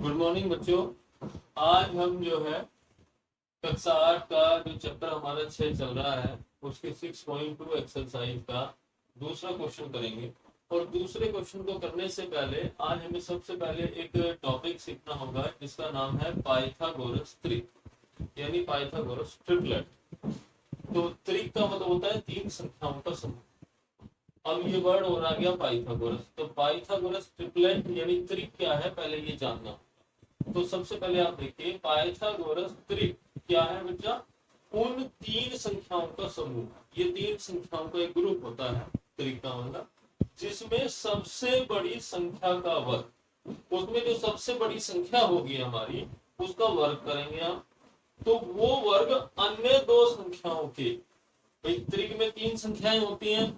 Good morning बच्चों। आज हम जो है कक्षा 8 का जो चैप्टर हमारा 6 चल रहा है उसके 6.2 एक्सरसाइज का दूसरा क्वेश्चन करेंगे। और दूसरे क्वेश्चन को करने से पहले आज हमें सबसे पहले एक टॉपिक सीखना होगा जिसका नाम है पाइथागोरस त्रिक, यानी पाइथागोरस ट्रिपलेट। तो त्रिक का मतलब होता है तीन संख्याओं का समूह। अब ये वर्ड और आ गया पाइथागोरस। तो पाइथागोरस ट्रिपलेट यानी त्रिक क्या है पहले ये जानना। तो सबसे पहले आप देखिए पाइथागोरस त्रिक क्या है बच्चा, उन तीन संख्याओं का समूह। ये तीन संख्याओं का एक ग्रुप होता है त्रिक का मतलब, जिसमें सबसे बड़ी संख्या का वर्ग, उसमें जो सबसे बड़ी संख्या होगी हमारी उसका वर्ग करेंगे हम। तो वो वर्ग अन्य दो संख्याओं के, भाई त्रिक में तीन संख्याएं होती हैं,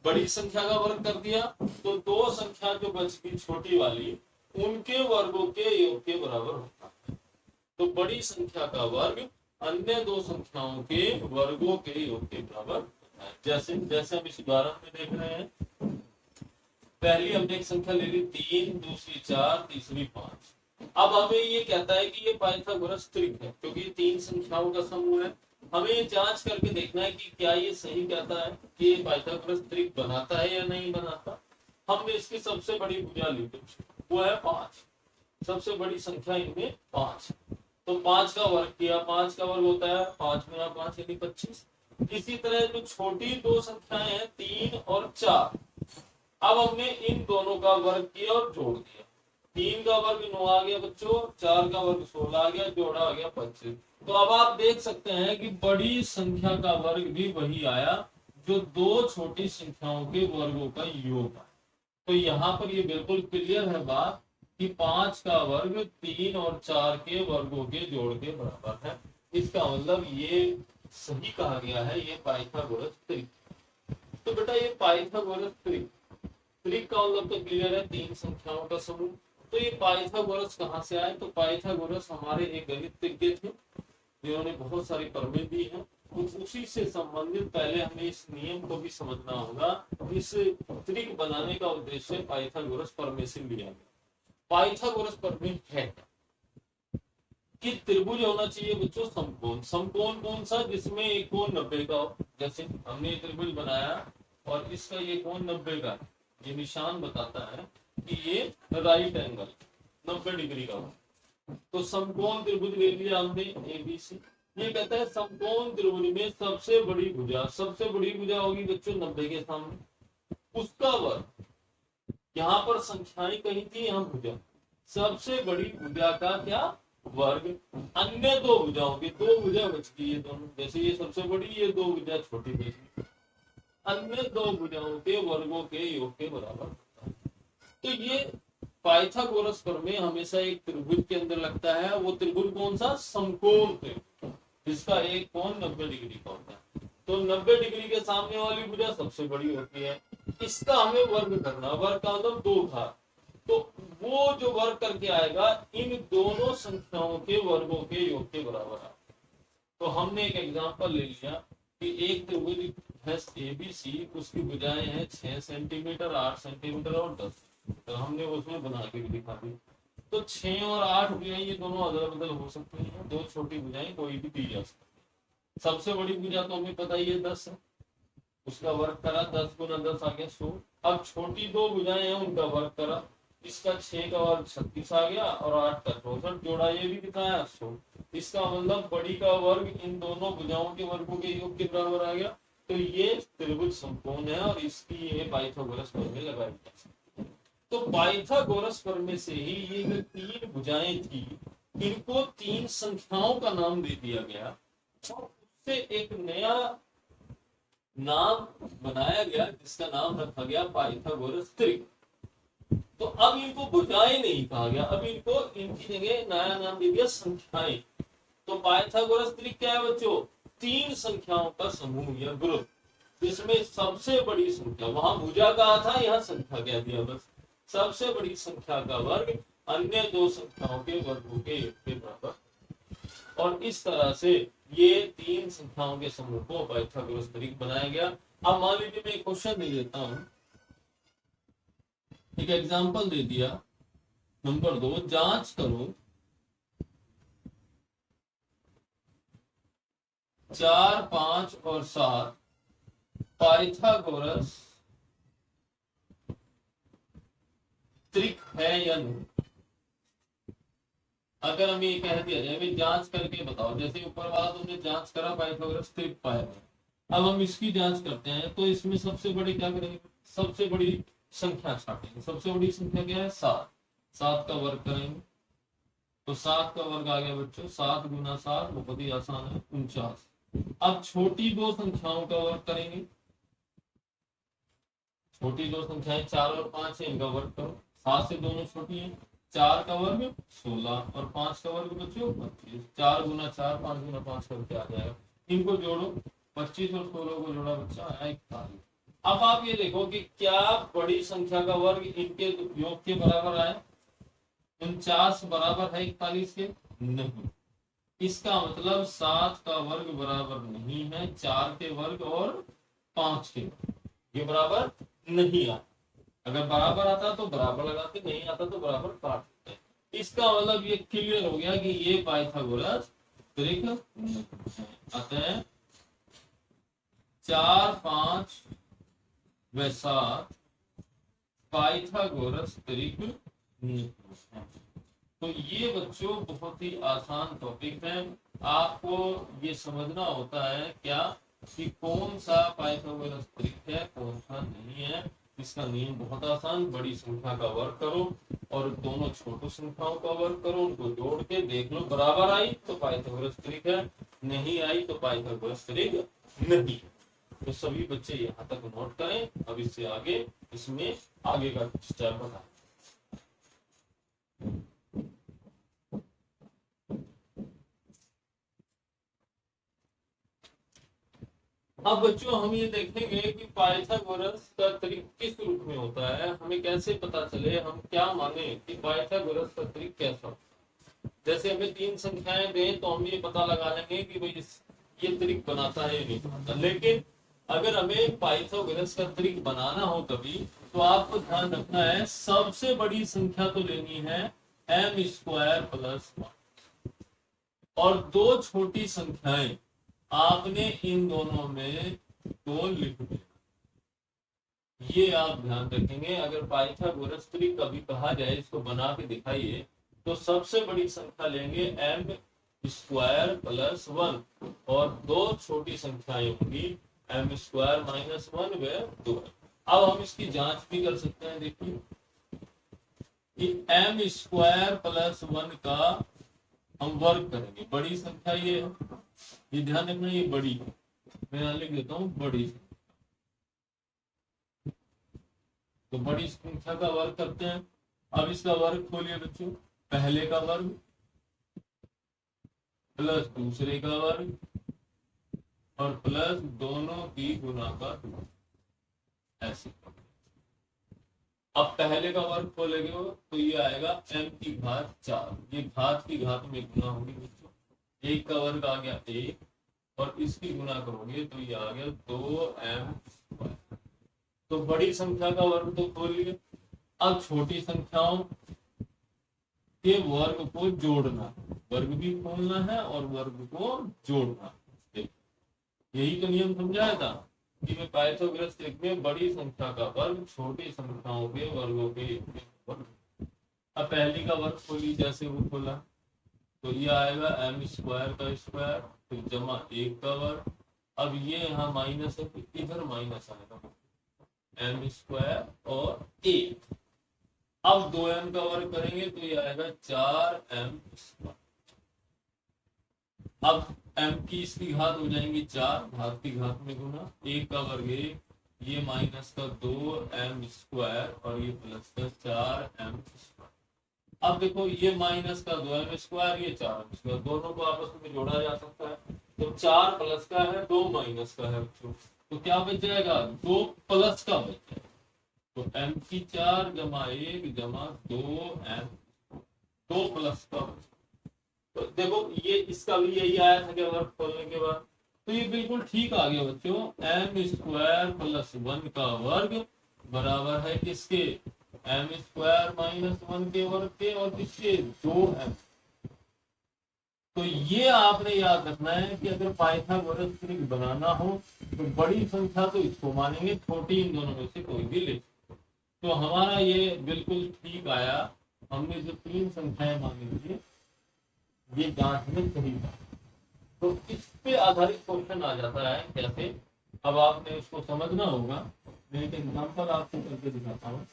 बड़ी संख्या का वर्ग कर दिया तो दो संख्या जो बच गई छोटी वाली उनके वर्गों के योग के बराबर होता है। तो बड़ी संख्या का वर्ग अन्य दो संख्याओं के वर्गों के योग के बराबर होता है। जैसे जैसे हम इस उदाहरण में देख रहे हैं, पहली हमने एक संख्या ले ली 3, दूसरी 4, तीसरी 5। अब हमें ये कहता है कि ये पाइथागोरस त्रिक है क्योंकि तीन संख्याओं का समूह है। हमें ये जांच करके देखना है कि क्या ये सही कहता है कि ये पाइथागोरस त्रिक बनाता है या नहीं बनाता। हमने इसकी सबसे बड़ी भुजा ली वो है 5, सबसे बड़ी संख्या इनमें 5। तो 5 का वर्ग किया, 5 का वर्ग होता है 5 गुना 5 यानी 25। इसी तरह जो छोटी दो संख्याएं हैं 3 और 4, अब हमने इन दोनों का वर्ग किया और जोड़ दिया। 3 का वर्ग 9 आ गया बच्चों, 4 का वर्ग 16 आ गया, जोड़ा आ गया 25। तो अब आप देख सकते हैं कि बड़ी संख्या का वर्ग भी वही आया जो दो छोटी संख्याओं के वर्गों का योग है। तो यहाँ पर ये बिल्कुल क्लियर है बात कि 5 का वर्ग 3 और 4 के वर्गों के जोड़ के बराबर है। इसका मतलब ये सही कहा गया है, ये पाइथागोरस त्रिक। तो बेटा ये पाइथागोरस त्रिक, त्रिक का मतलब तो क्लियर है, तीन संख्याओं का समूह। तो ये पाइथागोरस कहाँ से आए? तो पाइथागोरस हमारे एक गणितज्ञ थे जिन्होंने बहुत सारी परमें दी हैं। उसी से संबंधित पहले हमें इस नियम को भी समझना होगा। इस त्रिक बनाने का उद्देश्य पाइथागोरस प्रमेय से लिया गया। पाइथागोरस प्रमेय है कि त्रिभुज होना चाहिए बच्चों समकोण। समकोण कौन सा? जिसमें एक कोण 90 का हो। जैसे हमने त्रिभुज बनाया और इसका ये कोण 90 का है, ये निशान बताता है कि ये राइट एंगल 90 डिग्री का हो। तो समकोण त्रिभुज ले लिया हमने ABC। ये कहता है समकोण त्रिभुज में सबसे बड़ी भुजा, सबसे बड़ी भुजा होगी बच्चों 90 के सामने, उसका वर्ग। यहाँ पर संख्याएं कहीं थी, यहाँ भुजा, सबसे बड़ी भुजा का क्या वर्ग अन्य दो भुजाओं की, दो भुजा बच गई ये दोनों, जैसे ये सबसे बड़ी, ये दो भुजा छोटी बच गई, अन्य दो भुजाओं के वर्गों के योग के बराबर होता है। तो ये पाइथागोरस प्रमेय हमेशा एक त्रिभुज के अंदर लगता है। वो त्रिभुज कौन सा? समकोण त्रिभुज, जिसका एक कोण 90 डिग्री का होता है। तो 90 डिग्री के सामने वाली भुजा सबसे बड़ी होती है, इसका हमें वर्ग करना। वर्ग का मतलब दो घात। तो वो जो वर्ग करके आएगा इन दोनों संख्याओं के वर्गों के योग के बराबर है। तो हमने एक एग्जांपल ले लिया कि एक त्रिभुज है ABC, उसकी भुजाएं हैं 6 सेंटीमीटर, 8 सेंटीमीटर और 10। तो हमने उसमें बना के भी दिखा दी। तो 6 और 8 भुजाएं ये दोनों अदल बदल हो सकती हैं, दो छोटी भुजाएं कोई भी दी जा सकती। सबसे बड़ी भुजा तो हमें पता ही है 10 है, उसका वर्ग करा 10 गुना 10 आ गया 100। अब छोटी दो भुजाएं हैं उनका वर्ग करा, इसका 6 का वर्ग 36 आ गया और 8 का 64, जोड़ा ये भी दिखाया 100। इसका मतलब बड़ी का वर्ग इन दोनों भुजाओं के वर्गों के योग के बराबर आ गया। तो ये त्रिभुज समकोण है और इसकी ये पाइथागोरस प्रमेय लगाई जा सकती है। तो पाइथागोरस प्रमेय से ही ये जो तीन भुजाएं थी इनको तीन संख्याओं का नाम दे दिया गया और उससे एक नया नाम बनाया गया जिसका नाम रखा गया पाइथागोरस त्रिक। तो अब इनको भुजाएं नहीं कहा गया, अब इनको इनकी जगह नया नाम दे दिया संख्याएं। तो पाइथागोरस त्रिक क्या है बच्चों? तीन संख्याओं का समूह या ग्रुप, जिसमें सबसे बड़ी संख्या, वहां भुजा कहा था यहाँ संख्या कह दिया बस, सबसे बड़ी संख्या का वर्ग अन्य दो संख्याओं के वर्गों के योग के बराबर। और इस तरह से ये तीन संख्याओं के समूह को पाइथागोरस त्रिक बनाया गया। अब मान लीजिए मैं एक क्वेश्चन दे देता हूं, एक एग्जांपल दे दिया नंबर 2, जांच करो 4, 5 और 7 पाइथागोरस त्रिक है या नहीं। अगर हमें ये कह दिया जाए जांच करके बताओ, जैसे ऊपर वाला तुमने जांच करा पाइथागोरस त्रिक पाया, अब हम इसकी जांच करते हैं, तो इसमें सबसे बड़ी क्या करेंगे, सबसे बड़ी संख्या छाटेंगे। सबसे बड़ी संख्या क्या है, 7। 7 का वर्ग करेंगे तो 7 का वर्ग आ गया बच्चों 7 गुना 7, बहुत ही आसान है, 49। अब छोटी दो संख्याओं का वर्ग करेंगे। छोटी दो संख्याएं 4 और 5 है, इनका वर्ग करो। 7 से दोनों छोटी है, 4 का वर्ग 16 और 5 का वर्ग बच्चों 25। 4 गुना 4, 5 गुना 5 करके आ जाएगा। इनको जोड़ो, 25 और 16 को जोड़ा बच्चा आया 41। अब आप ये देखो कि क्या बड़ी संख्या का वर्ग इनके योग के बराबर आया। 49 बराबर है 41 के, नहीं। इसका मतलब 7 का वर्ग बराबर नहीं है 4 के वर्ग और 5 के वर्ग, ये बराबर नहीं आता। अगर बराबर आता तो बराबर लगाते, नहीं आता तो बराबर काट देते। इसका मतलब ये क्लियर हो गया कि ये पाइथागोरस त्रिक अतः 4, 5 व 7 पाइथागोरस त्रिक नहीं है। तो ये बच्चों बहुत ही आसान टॉपिक है। आपको ये समझना होता है क्या कि कौन सा पाइथागोरस त्रिक है, कौन सा नहीं है। इसका नियम बहुत आसान, बड़ी संख्या का वर्ग करो और दोनों छोटी संख्याओं का वर्ग करो, उनको जोड़ के देख लो, बराबर आई तो पाइथागोरस त्रिक है, नहीं आई तो पाइथागोरस त्रिक नहीं। तो सभी बच्चे यहाँ तक नोट करें। अब इससे आगे इसमें आगे का स्टेप बताएं। अब बच्चों हम ये देखेंगे कि पाइथागोरस का त्रिक किस रूप में होता है, हमें कैसे पता चले, हम क्या माने कि पाइथागोरस का त्रिक कैसा। जैसे हमें 3 संख्याएं दें तो हम ये पता लगा लेंगे कि भाई ये त्रिक बनाता है नहीं बनाता। लेकिन अगर हमें पाइथागोरस का त्रिक बनाना हो कभी, तो आपको ध्यान रखना है सबसे बड़ी संख्या तो लेनी है m² + 1 और दो छोटी संख्याएं आपने इन दोनों में 2 लिख दिया। ये आप ध्यान रखेंगे। अगर पाइथागोरस त्रिक कभी कहा जाए इसको बना के दिखाइए, तो सबसे बड़ी संख्या लेंगे m² + 1 और दो छोटी संख्याएं होंगी m² - 1 व 2। अब हम इसकी जांच भी कर सकते हैं। देखिए कि m² + 1 का हम वर्ग करेंगे, बड़ी संख्या ये है, ये ध्यान रखना ये बड़ी है, मैं यहां लिख देता हूं बड़ी। तो बड़ी संख्या का वर्ग करते हैं। अब इसका वर्ग खोलिए बच्चों, पहले का वर्ग प्लस दूसरे का वर्ग और प्लस दोनों की गुना का ऐसे। अब पहले का वर्ग खोलेंगे तो ये आएगा m⁴। ये घात की घात में गुना होगी बच्चों, 1 का वर्ग आ गया 1 और इसकी गुना करोगे तो ये आ गया 2m²। तो बड़ी संख्या का वर्ग तो खोल लिए। अब छोटी संख्याओं के वर्ग को जोड़ना, वर्ग भी खोलना है और वर्ग को जोड़ना। यही तो नियम समझाया था कि मैं पाइथागोरस त्रिक में बड़ी संख्या का वर्ग छोटी संख्याओं के वर्गों के वर्ग। अब पहली का वर्ग खोली, जैसे वो खोला तो ये आएगा m² फिर जमा 1 का वर्ग। अब ये यहाँ माइनस है तो इधर माइनस आएगा, m² और 1। अब 2m का वर्ग करेंगे तो ये आएगा 4m²। अब m की इसकी घात हो जाएंगी 4, घात की घात में गुना, 1 का वर्ग 1, ये माइनस का 2m² और ये प्लस का 4m²। अब देखो ये माइनस का 2m², ये 4m², दोनों को आपस में जोड़ा जा सकता है। तो 4 प्लस का है 2 माइनस का है बच्चों, तो क्या बच जाएगा 2 प्लस का बच जाएगा। तो m⁴ जमा 1 जमा 2m, 2 प्लस का। तो देखो ये इसका भी यही आया था कि वर्ग खोलने के बाद, तो ये बिल्कुल ठीक आ गया बच्चों। m² + 1 का वर्ग बराबर है किसके, एम स्क्वायर माइनस 1 के वर्ग के और किसके 2m। तो ये आपने याद रखना है कि अगर पाइथागोरस त्रिक बनाना हो तो बड़ी संख्या तो इसको मानेंगे, छोटी इन दोनों में से कोई भी ले। तो हमारा ये बिल्कुल ठीक आया, हमने जो 3 संख्याएं मांगी थी ये जांच में सही था। तो इस पे आधारित क्वेश्चन आ जाता है कैसे, अब आपने इसको समझना होगा। मैं एक एग्जांपल आपको करके दिखाता हूँ।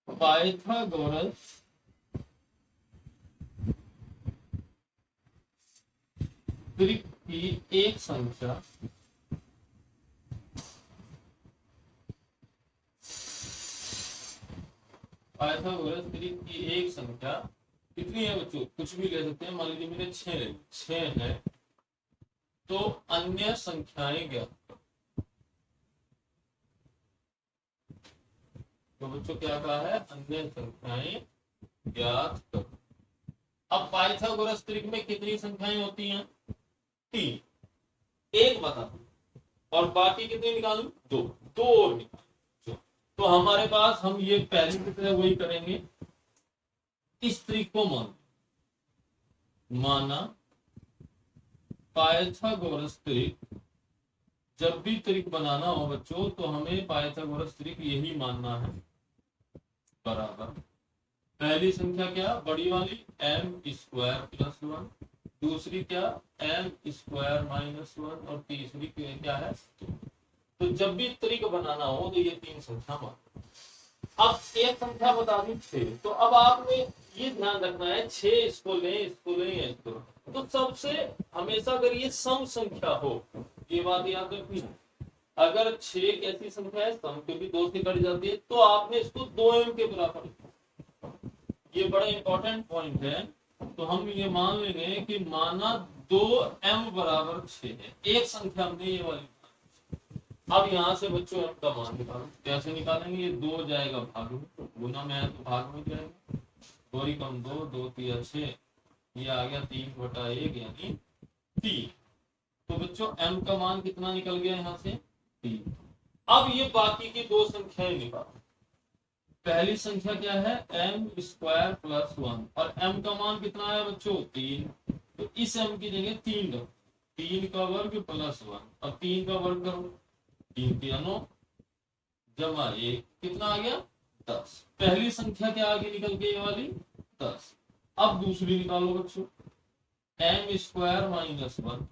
पाइथागोरस त्रिक की एक संख्या पाइथागोरस त्रिक की एक संख्या कितनी है बच्चों, कुछ भी ले सकते हैं, मान लीजिए मैंने 6 है, तो अन्य संख्याएं ज्ञात करो। तो बच्चों क्या कहा है, अन्य संख्याएं ज्ञात करो। अब पाइथागोरस त्रिक में कितनी संख्याएं होती हैं, 3, एक बता दो और बाकी कितने निकालू, 2 और निकालू। तो हमारे पास हम ये पहले की तरह वही करेंगे, इस त्रिक को माना पाइथागोरस त्रिक, जब भी त्रिक बनाना हो बच्चों तो हमें पाइथागोरस त्रिक यही मानना है, बराबर पहली संख्या क्या बड़ी वाली m स्क्वायर प्लस 1, दूसरी क्या m स्क्वायर माइनस 1 और तीसरी क्या है 2। तो जब भी त्रिक बनाना हो तो ये 3 संख्या मान। अब एक संख्या बता दी 6, तो अब आपने ये ध्यान रखना है 6 इसको लें इसको, तो सबसे हमेशा अगर ये सम संख्या हो, ये बात याद रखनी है, अगर 6 कैसी संख्या है सम, क्योंकि 2 से कट जाती है, तो आपने इसको 2m के बराबर, ये बड़ा इंपॉर्टेंट पॉइंट है। तो हम ये मान लेंगे कि माना 2m बराबर 6 है, एक संख्या हमने ये वाली। अब यहाँ से बच्चों m का मान निकालो, कैसे निकालेंगे, ये 2 जाएगा भाग में, गुना में है तो भाग में जाएगा, 2 कम 2, 2 3 6, ये आ गया 3/1 यानी 3। तो बच्चों m का मान कितना निकल गया यहाँ से 3। अब ये बाकी की 2 संख्याएं निकालो। पहली संख्या क्या है m स्क्वायर प्लस 1 और m का मान कितना है बच्चों 3, तो इस m की जगह 3 रखो, 3 का वर्ग प्लस 1, अब 3 का वर्ग करो, 3 3 9 जमा 1 कितना आ गया 10। पहली संख्या क्या आगे निकल के ये वाली 10। अब दूसरी निकालो बच्चों m स्क्वायर माइनस 1,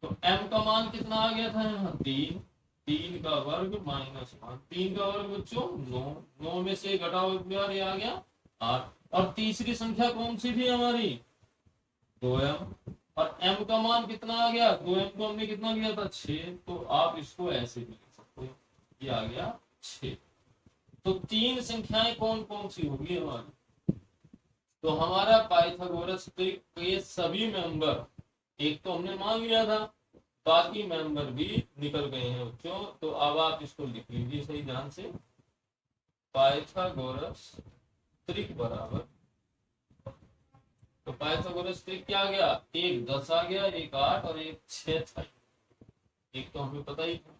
तो m का मान कितना आ गया था यहाँ 3, 3 का वर्ग माइनस 1, 3 का वर्ग बच्चों 9, 9 में से घटाओ एक बार, ये आ गया 8। और तीसरी संख्या कौन सी थी हमारी 2m, और m का मान कितना आ गया, 2m को हमने कितना लिया था 6, तो आप इसको ऐसे भी लिख सकते हो, ये आ गया 6। तो 3 संख्याएं कौन कौन सी होगी हमारी, तो हमारा पाइथागोरस त्रिक के सभी मेंबर, एक तो हमने मान लिया था, बाकी मेंबर भी निकल गए हैं बच्चों। तो अब आप इसको लिख लीजिए सही ध्यान से, पाइथागोरस त्रिक बराबर, तो पाइथागोरस त्रिक क्या आ गया, एक 10 आ गया, एक 8 और एक 6 था, एक तो हमें पता ही था।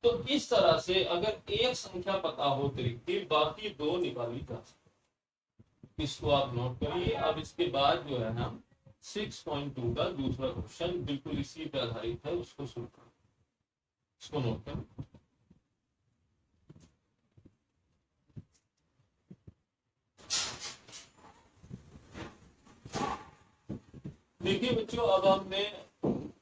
तो इस तरह से अगर एक संख्या पता हो त्रिक की, बाकी 2 निकाली जा सकती, इसको आप नोट करिए। अब इसके बाद जो है हम 6.2 का दूसरा क्वेश्चन बिल्कुल इसी पे आधारित है, उसको शुरू करें, इसको नोट करें। देखिए बच्चों, अब हमने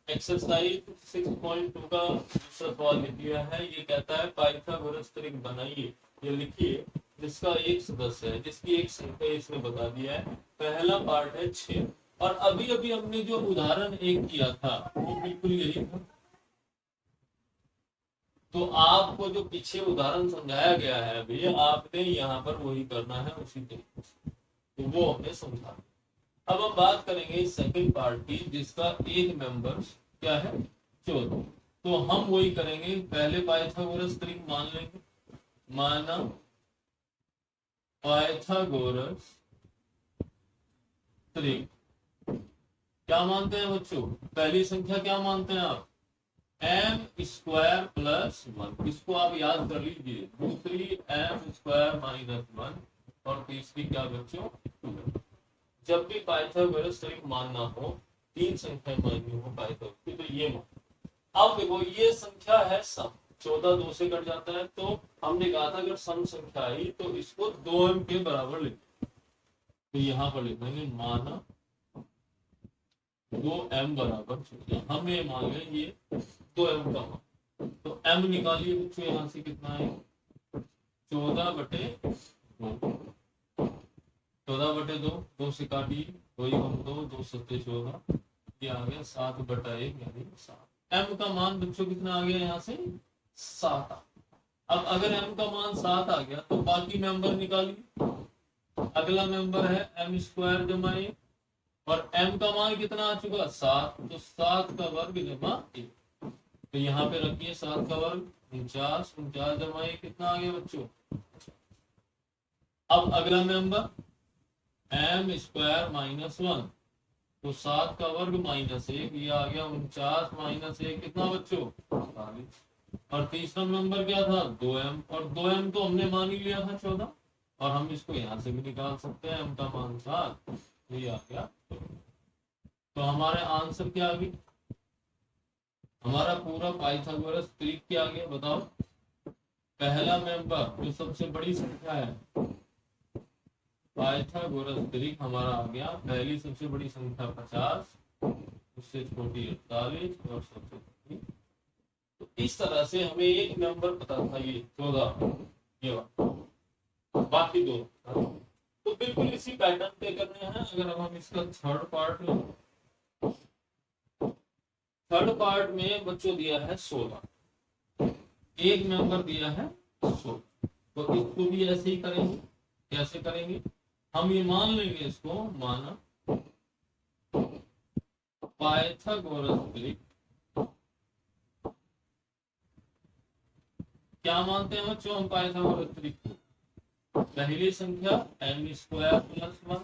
एक्सरसाइज 6.2 का दूसरा सवाल लिख लिया है। ये कहता है पाइथागोरस त्रिक बनाइए, ये लिखिए जिसका एक सदस्य है, जिसकी एक संख्या इसने बता दिया है। पहला पार्ट है 6, और अभी अभी हमने जो उदाहरण एक किया था वो बिल्कुल यही था। तो आपको जो पीछे उदाहरण समझाया गया है अभी, आपने यहाँ पर वही करना है उसी तरीके से, तो वो हमने समझा। अब हम बात करेंगे सेकंड पार्ट की, जिसका एक मेंबर क्या है 14। तो हम वही करेंगे, पहले पाइथागोरस त्रिक मान लेंगे, माना पाइथागोरस त्रिक क्या मानते हैं बच्चों, पहली संख्या क्या मानते हैं आप m स्क्वायर प्लस 1, इसको आप याद कर लीजिए। दूसरी m स्क्वायर माइनस 1 और तीसरी क्या बच्चों 2। जब भी पाइथागोरस थ्योरम मानना हो, तीन संख्या माननी हो पाइथागोरस की, तो ये मान। अब देखो ये संख्या है सम, 14 2 से कट जाता है, तो हमने कहा था अगर सम संख्या आई तो इसको 2m के बराबर लिखें। तो यहाँ पर लिखेंगे माना 2m बराबर 14। हम ये मान लें ये 2m का मान, तो m निकालिए बच्चों, यहाँ से कितना है 14/2। 14/2, 2 से काटिए, 2 2, 2 7 14, ये आ गया 7/1 यानी 7। m का मान बच्चों कितना आ गया यहाँ से 7। अब अगर m का मान 7 आ गया तो बाकी मेंबर निकालिए। अगला मेंबर है m स्क्वायर जमा 1, और m का मान कितना आ चुका 7, तो 7 का वर्ग जमा 1। तो यहाँ पे रखिए 7 का वर्ग 49, 49 जमा 1 कितना आ गया बच्चों। अब अगला मेंबर m स्क्वायर माइनस 1, तो 7 का वर्ग माइनस 1, ये आ गया 49 माइनस 1 कितना बच्चों 48। और तीसरा नंबर क्या था 2m, और 2m तो हमने मान ही लिया था 14, और हम इसको यहाँ से भी निकाल सकते हैं, m का मान 7, ये आ गया। तो हमारे आंसर क्या आ गई, हमारा पूरा पाइथागोरस ट्रिक क्या आ गया बताओ। पहला मेंबर जो सबसे बड़ी संख्या है, पाइथागोरस ट्रिक हमारा आ गया, पहली सबसे बड़ी संख्या 50, उससे छोटी 48 और सबसे छोटी। तो इस तरह से हमें एक नंबर पता था ये 14, ये बाकी दो, तो बिल्कुल इसी पैटर्न पे करने हैं। अगर अब हम इसका थर्ड पार्ट लें, थर्ड पार्ट में बच्चों दिया है 16, एक नंबर दिया है 16, तो इसको भी ऐसे ही करेंगे। कैसे करेंगे, हम ये मान लेंगे, इसको माना पाइथागोरस ट्रिक, क्या मानते हैं बच्चों हम पाइथागोरस ट्रिक को, पहली संख्या m स्क्वायर प्लस 1,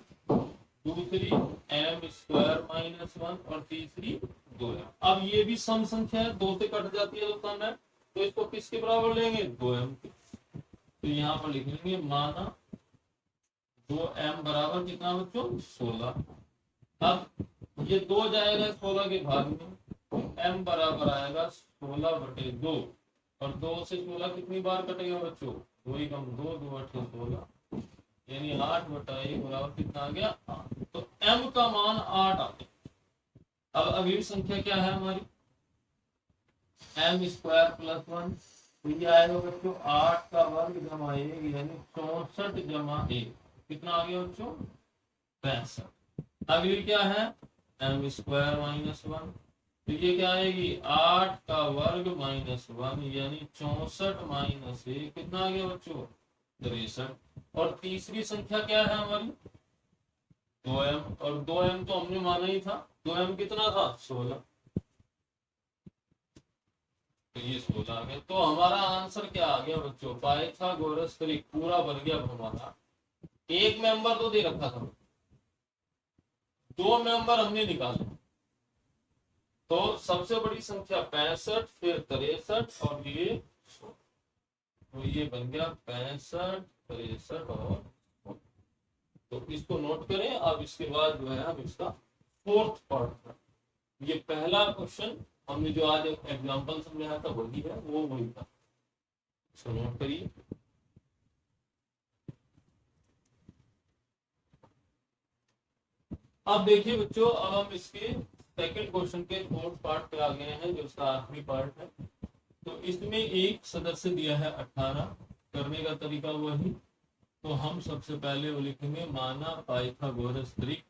दूसरी m स्क्वायर माइनस 1 और तीसरी 2m। अब ये भी सम संख्या है, 2 से कट जाती है तो सम है, तो इसको किसके बराबर लेंगे 2m के। तो यहाँ पर लिख लेंगे माना 2m बराबर कितना बच्चों 16। अब ये 2 जाएगा 16 के भाग में, तो m बराबर आएगा 16/2, और 2 से 16 कितनी बार कटेगा बच्चों 2 कम 2, 2 8 16, यानी 8/1 बराबर कितना आ गया 8। तो m का मान 8 आ गया। अब अगली संख्या क्या है हमारी m स्क्वायर प्लस 1, तो ये आएगा बच्चों 8 का वर्ग जमा 1 यानी 64 जमा 1 कितना आ गया बच्चों 65। अगली क्या है m स्क्वायर माइनस 1, तो ये क्या आएगी 8 का वर्ग माइनस 1 यानी 64 माइनस 1 कितना आ गया बच्चों 63। और तीसरी संख्या क्या है हमारी 2m, और 2m तो हमने माना ही था, 2m कितना था 16, तो ये 16 आ गया। तो हमारा आंसर क्या आ गया बच्चों, पाइथागोरस ट्रिक पूरा बन गया हमारा। एक मेंबर तो दे रखा था, 2 मेंबर हमने निकाले, तो सबसे बड़ी संख्या 65, फिर 63 और ये 16, तो ये बन गया 65, 63 और 16। तो इसको नोट करें। अब इसके बाद जो है हम इसका फोर्थ पार्ट, ये पहला क्वेश्चन हमने जो आज एग्जांपल समझाया था वही है, वो वही था, इसको नोट करिए। अब देखिए बच्चों, अब हम इसके सेकंड क्वेश्चन के फोर्थ पार्ट पे आ गए हैं, जो इसका आखिरी पार्ट है। तो इसमें एक सदस्य दिया है 18, करने का तरीका वही। तो हम सबसे पहले वो लिखेंगे माना पाइथागोरस ट्रिक,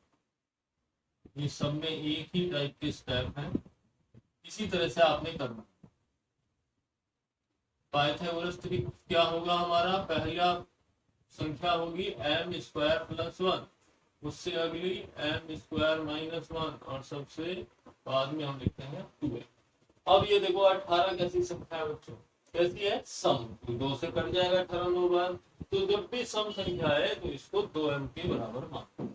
ये सब में एक ही टाइप के स्टेप हैं, इसी तरह से आपने करना। पाइथागोरस ट्रिक क्या होगा हमारा, पहला संख्या होगी m स्क्वायर प्लस 1, उससे अगली m स्क्वायर माइनस 1, और सबसे बाद में हम लिखते हैं 2m। अब ये देखो 18 कैसी संख्या है बच्चों, कैसी है सम, तो 2 से कट जाएगा 18 9 बार, तो जब भी सम संख्या है तो इसको 2m के बराबर मान।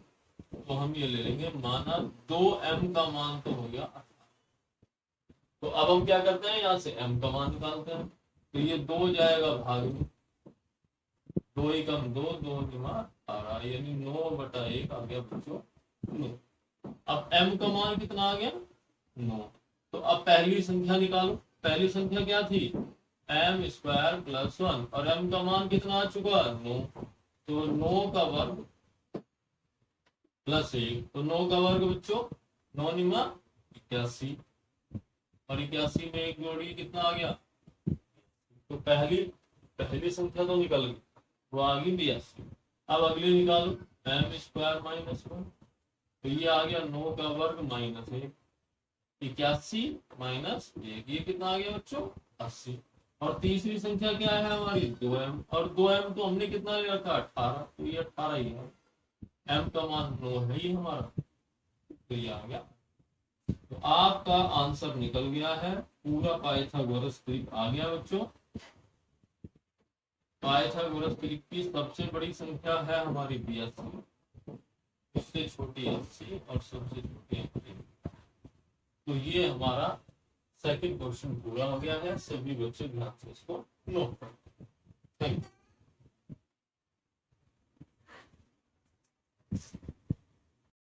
तो हम ये ले लेंगे माना 2m का मान तो हो गया 18, तो अब हम क्या करते हैं, यहाँ से m का मान निकालते हैं। तो ये 2 जाएगा भाग में, 2 एकम 2, 2 दिमाग 18, यानी 9/1 आ गया बच्चों 9। अब m का मान कितना आ गया 9। तो अब पहली संख्या निकालो। पहली संख्या क्या थी m² + 1 और m का मान कितना आ चुका 9। तो 9 का वर्ग +1, तो 9 का वर्ग बच्चों 9 निमा 81, और 81 में एक जोड़ी कितना आ गया। तो पहली संख्या तो निकल गई, वो आ गई 82। अब अगली निकालो m² - 1, तो ये आ गया 9 का वर्ग -1, 81 - 1, ये कितना आ गया बच्चों 80। और तीसरी संख्या क्या है हमारी 2m, और 2m तो हमने कितना ले रखा 18, तो ये 18 ही है। m का मान 9 है ही हमारा, तो ये आ गया। तो आपका आंसर निकल गया है, पूरा पाइथागोरस ट्रिक आ गया बच्चों। पाइथागोरस ट्रिक की सबसे बड़ी संख्या है हमारी 82, उससे छोटी 80 और सबसे छोटी 80। तो ये हमारा सेकंड क्वेश्चन पूरा हो गया है। सभी बच्चे ध्यान से इसको नोट करें। Thank you.